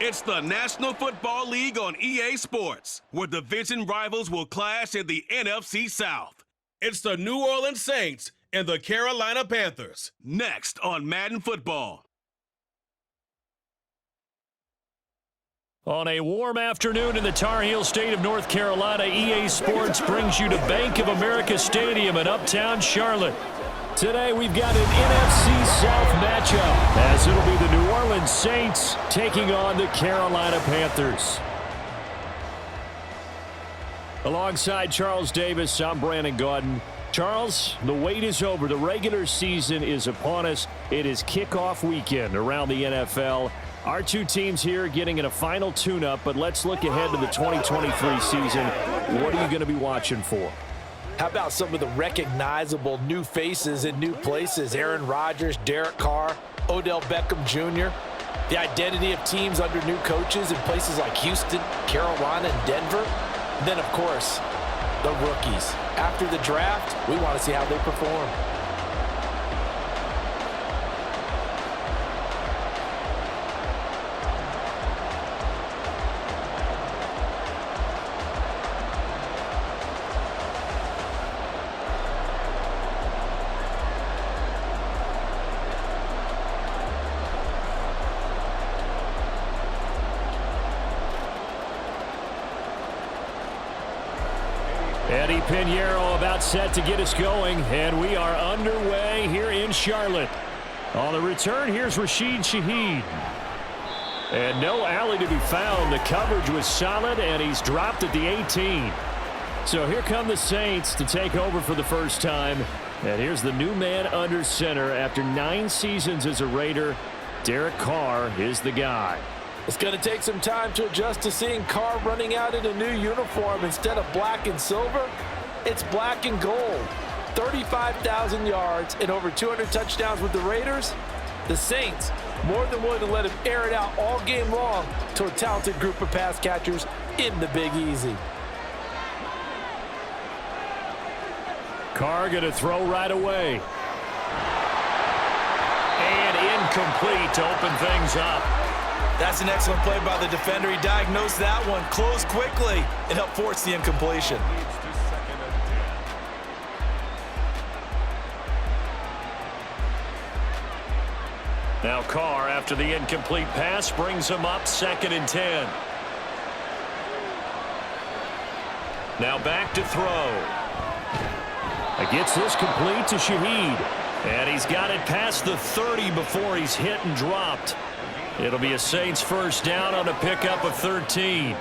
It's the National Football League on EA Sports, where division rivals will clash in the NFC South. It's the New Orleans Saints and the Carolina Panthers, next on Madden Football. On a warm afternoon in the Tar Heel state of North Carolina, EA Sports brings you to Bank of America Stadium in uptown Charlotte. Today we've got an NFC South matchup, as it'll be the New Orleans Saints taking on the Carolina Panthers. Alongside Charles Davis, I'm Brandon Gaudin. Charles, the wait is over. The regular season is upon us. It is kickoff weekend around the NFL. Our two teams here getting in a final tune-up, but let's look ahead to the 2023 season. What are you going to be watching for? How about some of the recognizable new faces in new places? Aaron Rodgers, Derek Carr, Odell Beckham Jr. The identity of teams under new coaches in places like Houston, Carolina, and Denver. And then, of course, the rookies. After the draft, we want to see how they perform. Eddie Pinheiro about set to get us going, and we are underway here in Charlotte. On the return, here's Rashid Shaheed. And no alley to be found. The coverage was solid, and he's dropped at the 18. So here come the Saints to take over for the first time. And here's the new man under center. After 9 seasons as a Raider, Derek Carr is the guy. It's going to take some time to adjust to seeing Carr running out in a new uniform. Instead of black and silver, it's black and gold. 35,000 yards and over 200 touchdowns with the Raiders. The Saints more than willing to let him air it out all game long to a talented group of pass catchers in the Big Easy. Carr going to throw right away. And incomplete to open things up. That's an excellent play by the defender. He diagnosed that one, closed quickly, and helped force the incompletion. Now Carr, after the incomplete pass, brings him up 2nd and 10. Now back to throw. Gets this complete to Shaheed. And he's got it past the 30 before he's hit and dropped. It'll be a Saints first down on a pickup of 13.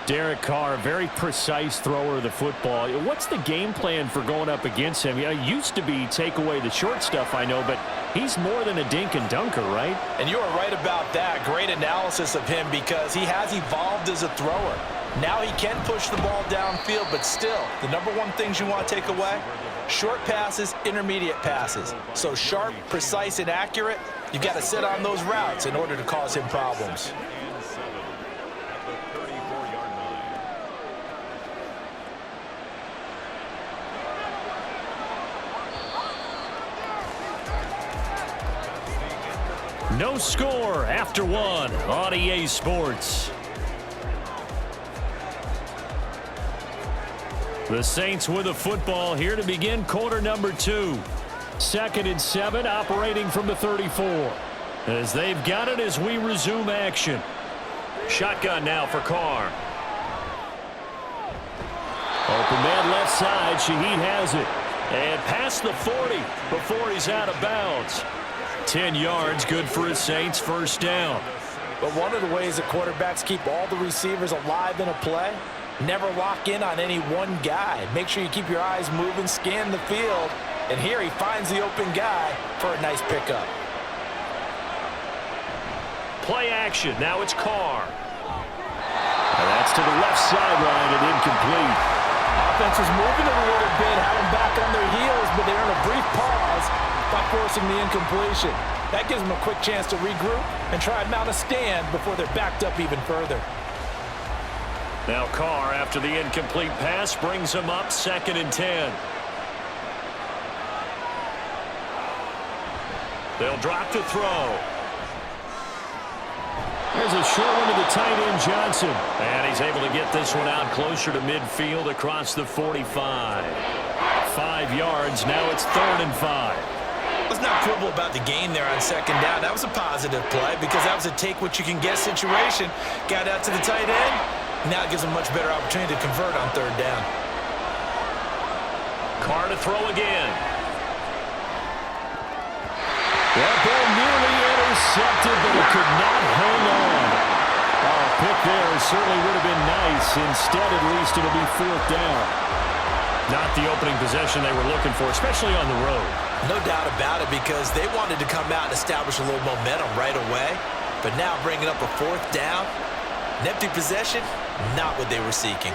Derek Carr, a very precise thrower of the football. What's the game plan for going up against him? It used to be take away the short stuff, I know, but he's more than a dink and dunker, right? And you are right about that. Great analysis of him because he has evolved as a thrower. Now he can push the ball downfield, but still, the number one things you want to take away, short passes, intermediate passes. So sharp, precise, and accurate. You've got to sit on those routes in order to cause him problems. No score after 1 on EA Sports. The Saints with a football here to begin quarter number 2. 2nd and 7, operating from the 34. As they've got it as we resume action. Shotgun now for Carr. Open man left side. Shaheed has it. And past the 40 before he's out of bounds. 10 yards, good for his Saints first down. But one of the ways that quarterbacks keep all the receivers alive in a play, never lock in on any one guy. Make sure you keep your eyes moving, scan the field. And here he finds the open guy for a nice pickup. Play action. Now it's Carr. And that's to the left sideline and incomplete. Offense is moving a little bit, having back on their heels, but they earn a brief pause by forcing the incompletion. That gives them a quick chance to regroup and try and mount a stand before they're backed up even further. Now Carr, after the incomplete pass, brings him up 2nd and 10. They'll drop to throw. There's a short one to the tight end, Johnson. And he's able to get this one out closer to midfield across the 45. 5 yards. Now it's 3rd and 5. Let's not quibble about the gain there on 2nd down. That was a positive play because that was a take-what-you-can-get situation. Got out to the tight end. Now it gives him a much better opportunity to convert on 3rd down. Carr to throw again. That ball nearly intercepted, but it could not hang on. Oh, pick there certainly would have been nice. Instead, at least, it'll be 4th down. Not the opening possession they were looking for, especially on the road. No doubt about it, because they wanted to come out and establish a little momentum right away. But now bringing up a 4th down, an empty possession, not what they were seeking.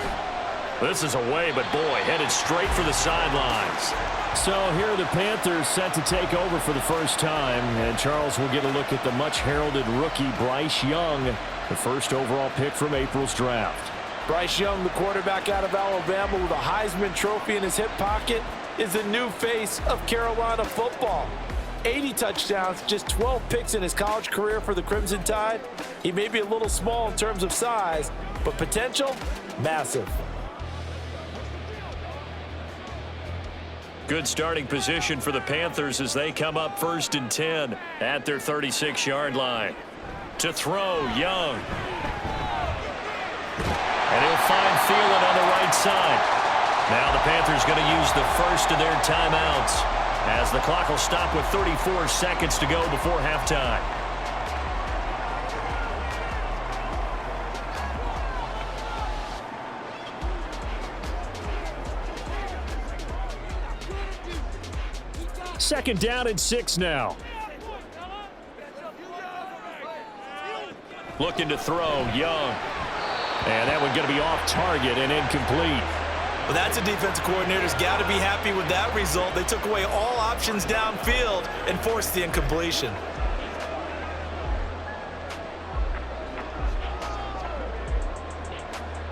This is away, but boy, headed straight for the sidelines. So here are the Panthers set to take over for the first time. And Charles will get a look at the much-heralded rookie Bryce Young, the first overall pick from April's draft. Bryce Young, the quarterback out of Alabama with a Heisman Trophy in his hip pocket, is the new face of Carolina football. 80 touchdowns, just 12 picks in his college career for the Crimson Tide. He may be a little small in terms of size, but potential, massive. Good starting position for the Panthers as they come up 1st and 10 at their 36-yard line. To throw, Young. And he'll find Thielen on the right side. Now the Panthers going to use the first of their timeouts as the clock will stop with 34 seconds to go before halftime. Second down and 6 now. Looking to throw, Young. And that one going to be off target and incomplete. Well, that's a defensive coordinator's got to be happy with that result. They took away all options downfield and forced the incompletion.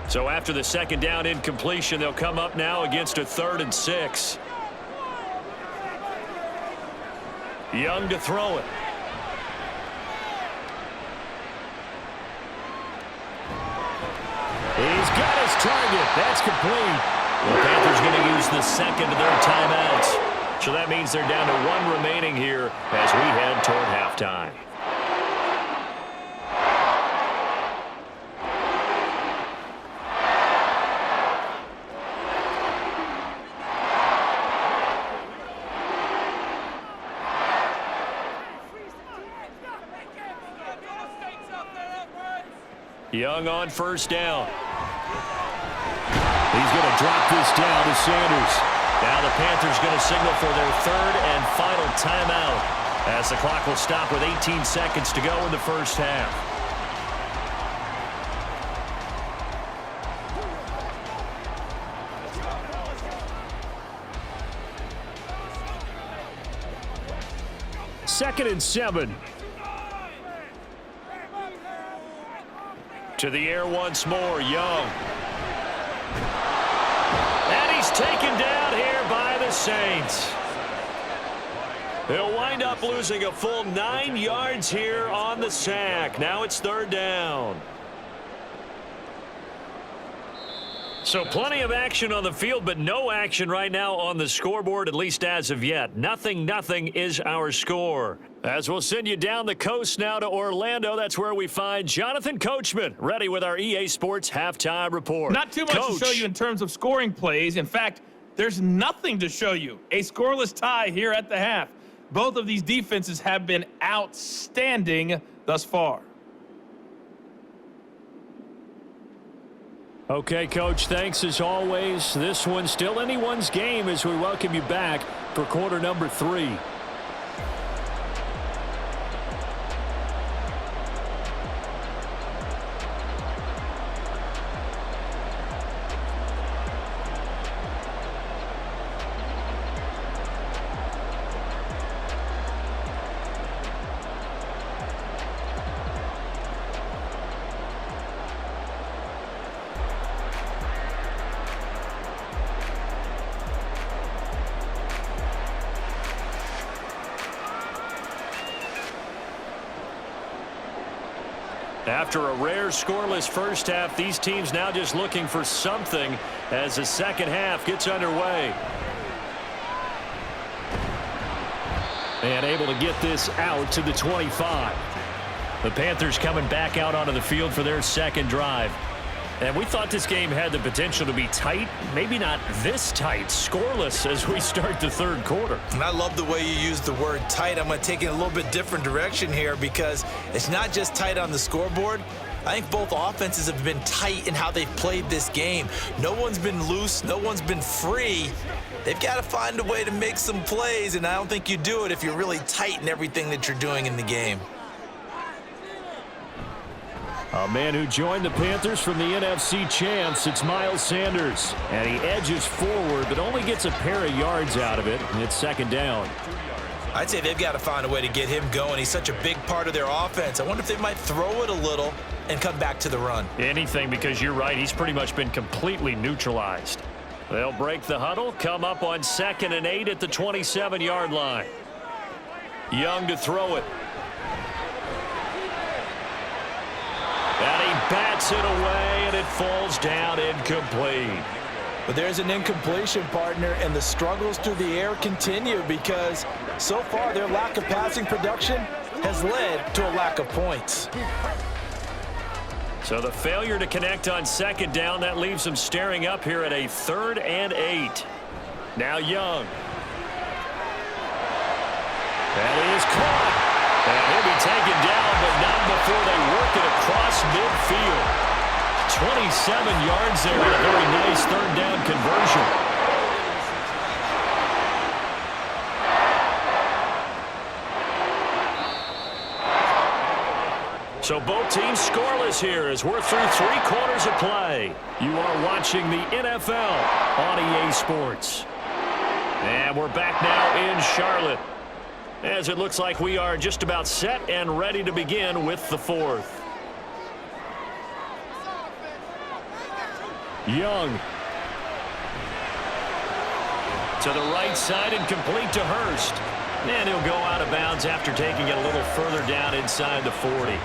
So after the second down incompletion, they'll come up now against a 3rd and 6. Young to throw it. He's got his target. That's complete. The Panthers going to use the second of their timeouts. So that means they're down to 1 remaining here as we head toward halftime. Young on 1st down. He's going to drop this down to Sanders. Now the Panthers going to signal for their 3rd and final timeout as the clock will stop with 18 seconds to go in the first half. Second and 7. To the air once more, Young. And he's taken down here by the Saints. They'll wind up losing a full 9 yards here on the sack. Now it's 3rd down. So plenty of action on the field, but no action right now on the scoreboard, at least as of yet. 0-0 is our score. As we'll send you down the coast now to Orlando, that's where we find Jonathan Coachman, ready with our EA Sports Halftime Report. Not too much to show you in terms of scoring plays. In fact, there's nothing to show you. A scoreless tie here at the half. Both of these defenses have been outstanding thus far. Okay, Coach, thanks as always. This one's still anyone's game as we welcome you back for quarter number 3. After a rare scoreless first half, these teams now just looking for something as the second half gets underway. And able to get this out to the 25. The Panthers coming back out onto the field for their second drive. And we thought this game had the potential to be tight, maybe not this tight, scoreless as we start the third quarter. And I love the way you use the word tight. I'm going to take it a little bit different direction here because it's not just tight on the scoreboard. I think both offenses have been tight in how they've played this game. No one's been loose. No one's been free. They've got to find a way to make some plays, and I don't think you do it if you're really tight in everything that you're doing in the game. A man who joined the Panthers from the NFC champs, it's Miles Sanders. And he edges forward, but only gets a pair of yards out of it, and it's second down. I'd say they've got to find a way to get him going. He's such a big part of their offense. I wonder if they might throw it a little and come back to the run. Anything, because you're right, he's pretty much been completely neutralized. They'll break the huddle, come up on 2nd and 8 at the 27-yard line. Young to throw it. And he bats it away, and it falls down incomplete. But there's an incompletion, partner, and the struggles through the air continue because so far their lack of passing production has led to a lack of points. So the failure to connect on 2nd down, that leaves them staring up here at a 3rd and 8. Now Young. That is caught. And he'll be taken down, but not before they work it across midfield. 27 yards there and a very nice 3rd down conversion. So both teams scoreless here as we're through 3 quarters of play. You are watching the NFL on EA Sports. And we're back now in Charlotte, as it looks like we are just about set and ready to begin with the 4th. Young. To the right side and complete to Hurst. And he'll go out of bounds after taking it a little further down inside the 40.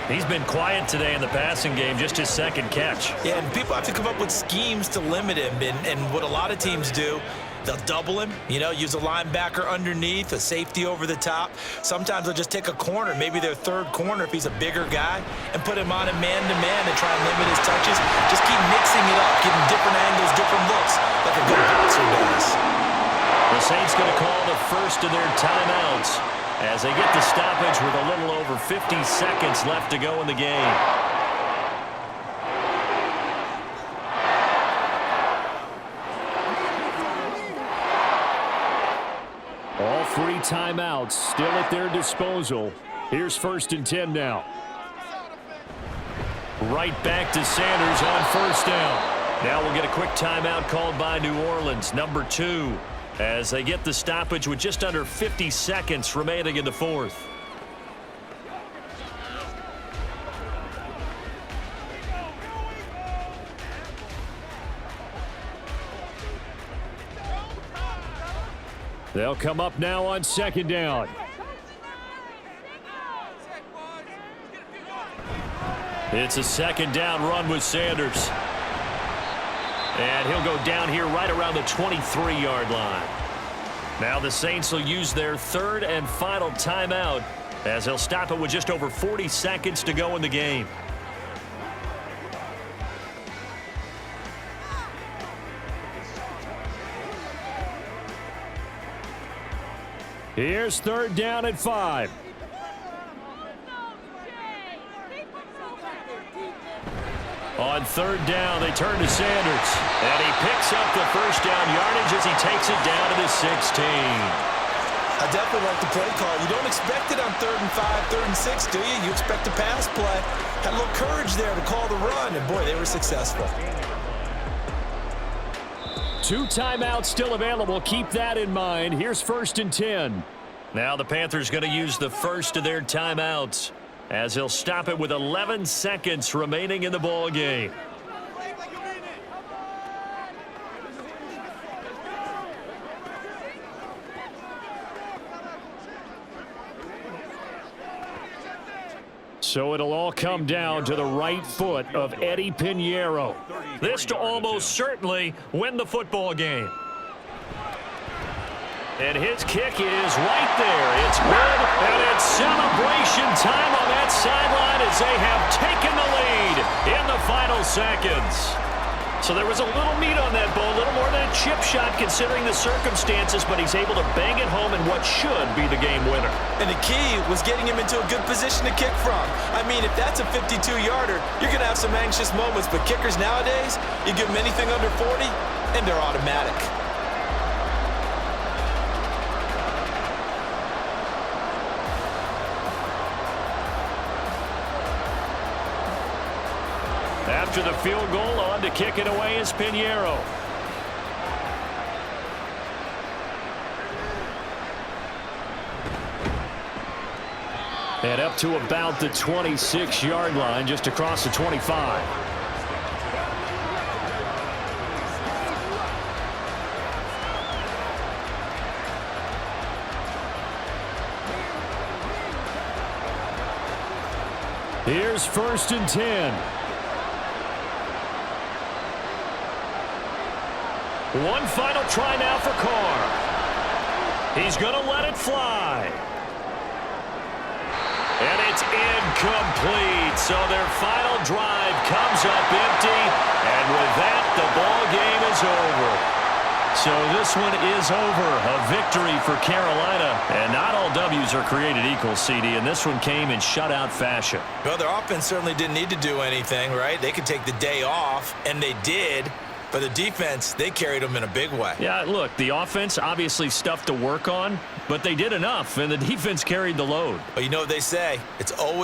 He's been quiet today in the passing game, just his 2nd catch. Yeah, and people have to come up with schemes to limit him. And what a lot of teams do, they'll double him, use a linebacker underneath, a safety over the top. Sometimes they'll just take a corner, maybe their 3rd corner if he's a bigger guy, and put him on a man-to-man and try and limit his touches. Just keep mixing it up, getting different angles, different looks, like a good boxer does. The Saints going to call the first of their timeouts as they get the stoppage with a little over 50 seconds left to go in the game. All 3 timeouts still at their disposal. Here's 1st and 10 now. Right back to Sanders on 1st down. Now we'll get a quick timeout called by New Orleans, number 2, as they get the stoppage with just under 50 seconds remaining in the 4th. They'll come up now on 2nd down. It's a 2nd down run with Sanders. And he'll go down here right around the 23-yard line. Now the Saints will use their 3rd and final timeout as they'll stop it with just over 40 seconds to go in the game. Here's 3rd down at 5. On 3rd down, they turn to Sanders. And he picks up the 1st down yardage as he takes it down to the 16. I definitely like the play call. You don't expect it on 3rd and 5, 3rd and 6, do you? You expect a pass play. Had a little courage there to call the run, and boy, they were successful. 2 timeouts still available. Keep that in mind. Here's 1st and 10. Now the Panthers going to use the first of their timeouts as he'll stop it with 11 seconds remaining in the ball game. So it'll all come down to the right foot of Eddie Pinheiro. This to almost certainly win the football game. And his kick is right there. It's good, and it's celebration time on that sideline as they have taken the lead in the final seconds. So there was a little meat on that ball, a little more than a chip shot considering the circumstances, but he's able to bang it home in what should be the game winner. And the key was getting him into a good position to kick from. I mean, if that's a 52-yarder, you're going to have some anxious moments, but kickers nowadays, you give them anything under 40, and they're automatic. After the field goal, on to kick it away is Pinheiro. And up to about the 26-yard line, just across the 25. Here's 1st and 10. One final try now for Carr. He's going to let it fly. And it's incomplete. So their final drive comes up empty. And with that, the ball game is over. So this one is over. A victory for Carolina. And not all W's are created equal, CD. And this one came in shutout fashion. Well, their offense certainly didn't need to do anything, right? They could take the day off, and they did. But the defense, they carried them in a big way. Yeah, look, the offense, obviously stuff to work on, but they did enough, and the defense carried the load. But you know what they say? It's always